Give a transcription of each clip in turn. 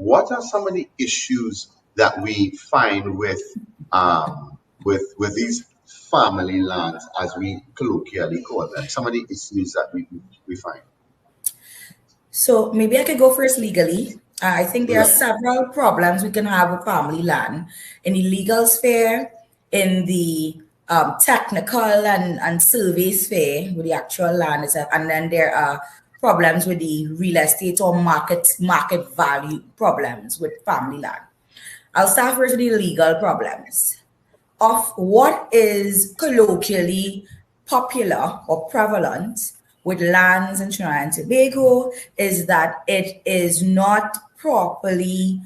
what are some of the issues that we find with these family lands, as we colloquially call them? Some of the issues that we find. So maybe I could go first legally. I think there are several problems we can have with family land in the legal sphere, in the technical and survey sphere with the actual land itself, and then there are problems with the real estate or market value problems with family land. I'll start first with the legal problems of what is colloquially popular or prevalent with lands in Trinidad and Tobago is that it is not properly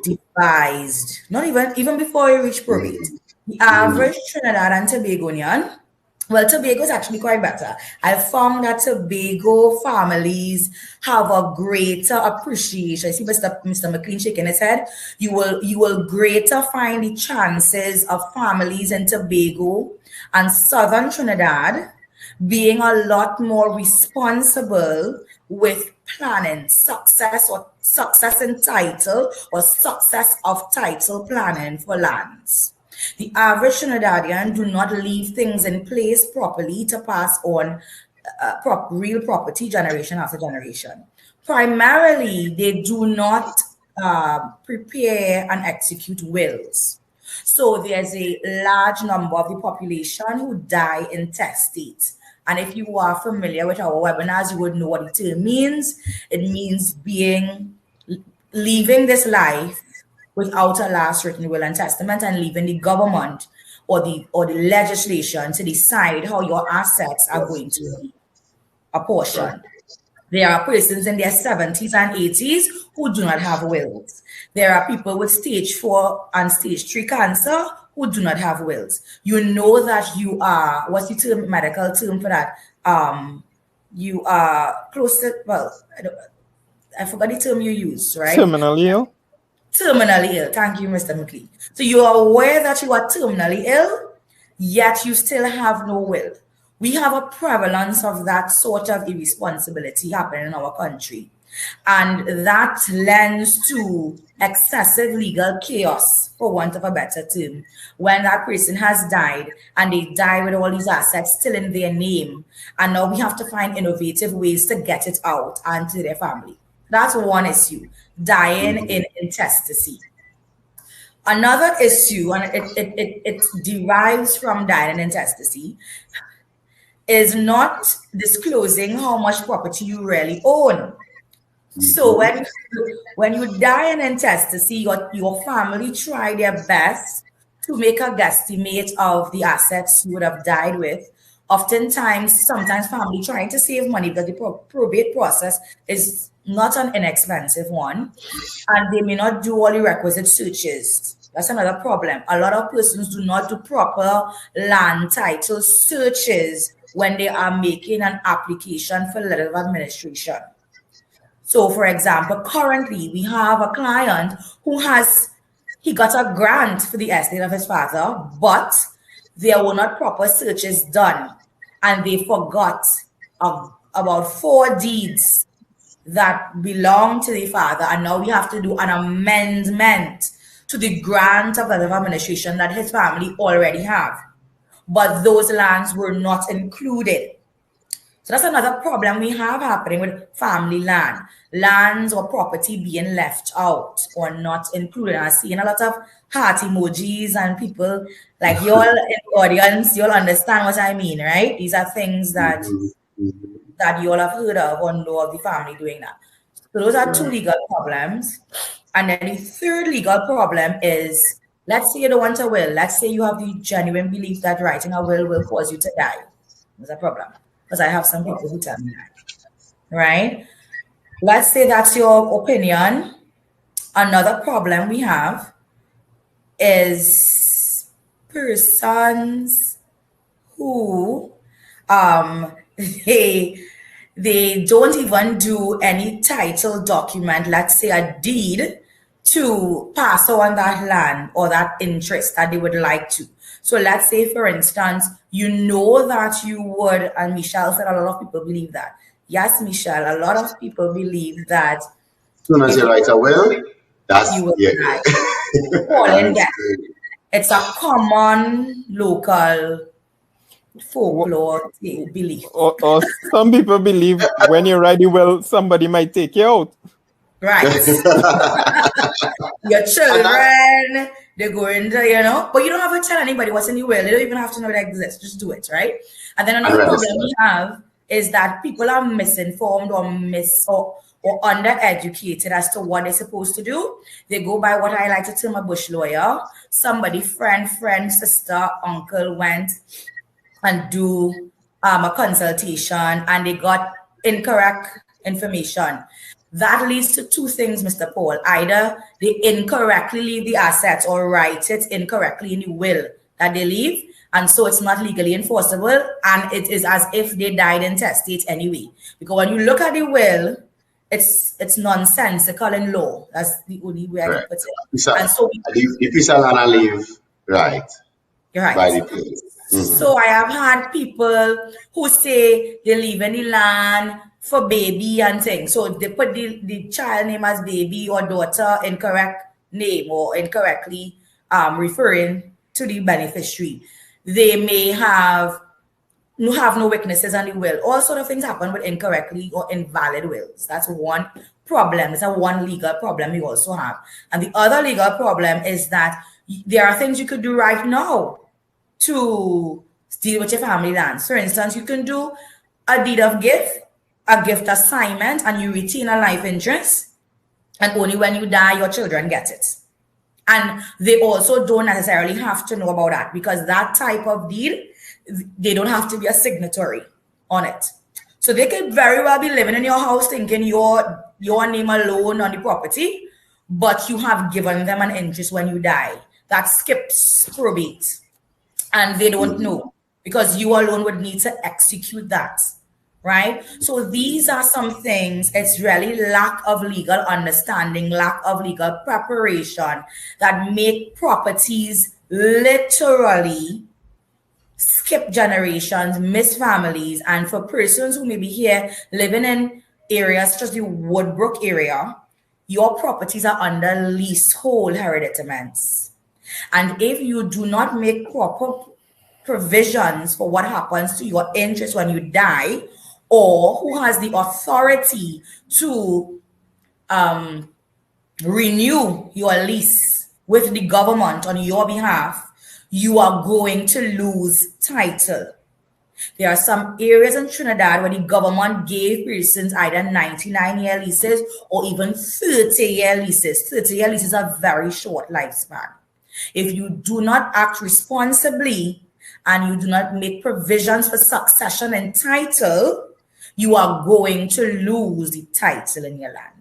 devised. Not even before you reach probate. The average Trinidad and Tobagonian, well, Tobago is actually quite better. I found that Tobago families have a greater appreciation. I see Mr. McLean shaking his head. You will greater find the chances of families in Tobago and southern Trinidad being a lot more responsible with planning, success in title or success of title planning for lands. The average Trinidadian do not leave things in place properly to pass on real property generation after generation. Primarily, they do not prepare and execute wills. So there's a large number of the population who die intestate. And if you are familiar with our webinars, you would know what the term means. It means leaving this life without a last written will and testament, and leaving the government or the legislation to decide how your assets are going to be apportioned. There are persons in their 70s and 80s who do not have wills. There are people with stage 4 and stage 3 cancer who do not have wills. You know that you are, what's the medical term for that? You are close to, well, I forgot the term you use, right? Terminally ill. Terminally ill. Thank you, Mr. McLean. So you are aware that you are terminally ill, yet you still have no will. We have a prevalence of that sort of irresponsibility happening in our country. And that lends to excessive legal chaos, for want of a better term, when that person has died and they die with all these assets still in their name. And now we have to find innovative ways to get it out and to their family. That's one issue, dying in intestacy. Another issue, and it derives from dying in intestacy, is not disclosing how much property you really own. So when you die in intestacy, your family try their best to make a guesstimate of the assets you would have died with. Sometimes family trying to save money because the probate process is not an inexpensive one, and they may not do all the requisite searches. That's another problem. A lot of persons do not do proper land title searches when they are making an application for letter of administration. So, for example, currently we have a client who he got a grant for the estate of his father, but there were not proper searches done, and they forgot about 4 deeds that belong to the father, and now we have to do an amendment to the grant of letter of administration that his family already have, but those lands were not included. So that's another problem we have happening with family lands or property being left out or not included. I'm seeing a lot of heart emojis and people like you all in the audience, you'll understand what I mean, right? These are things that you all have heard of or know of the family doing that. So those are 2 legal problems. And then the 3rd legal problem is, let's say you don't want a will. Let's say you have the genuine belief that writing a will cause you to die. There's a problem. Because I have some people who tell me that, right? Let's say that's your opinion. Another problem we have is persons who they don't even do any title document, let's say a deed, to pass on that land or that interest that they would like to. So let's say, for instance, you know that you would, and Michelle said a lot of people believe that, yes, Michelle, a lot of people believe that As soon as you write a will, that's you will die. That's Yes. good. It's a common local folklore belief. Or some people believe when you write the will, somebody might take you out. Right. Your children, they're going to, you know, but you don't have to tell anybody what's in your will. They don't even have to know it exists. Just do it, right? And then another problem we have is that people are misinformed or undereducated as to what they're supposed to do. They go by what I like to term a bush lawyer. Somebody, friend, sister, uncle went and do a consultation and they got incorrect information. That leads to two things, Mr. Paul. Either they incorrectly leave the assets or write it incorrectly in the will that they leave, and so it's not legally enforceable, and it is as if they died intestate anyway. Because when you look at the will, it's nonsensical in law. That's the only way I can put it. And so if it's a land and leave, right. You're right. By the place. So I have had people who say they leave in the land for baby and things. So they put the child name as baby or daughter, incorrect name or incorrectly referring to the beneficiary. They may have no witnesses on the will. All sort of things happen with incorrectly or invalid wills. That's one problem. It's a one legal problem you also have. And the other legal problem is that there are things you could do right now to deal with your family lands. For instance, you can do a deed of gift, a gift assignment, and you retain a life interest, and only when you die your children get it. And they also don't necessarily have to know about that, because that type of deed, they don't have to be a signatory on it. So they could very well be living in your house thinking your name alone on the property, but you have given them an interest when you die. That skips probate, and they don't know, because you alone would need to execute that. Right? So these are some things. It's really lack of legal understanding, lack of legal preparation that make properties literally skip generations, miss families. And for persons who may be here living in areas such as the Woodbrook area, your properties are under leasehold hereditaments. And if you do not make proper provisions for what happens to your interest when you die, or who has the authority to renew your lease with the government on your behalf, you are going to lose title. There are some areas in Trinidad where the government gave persons either 99-year leases or even 30-year leases. 30-year leases are very short lifespan. If you do not act responsibly and you do not make provisions for succession and title, you are going to lose the title in your land.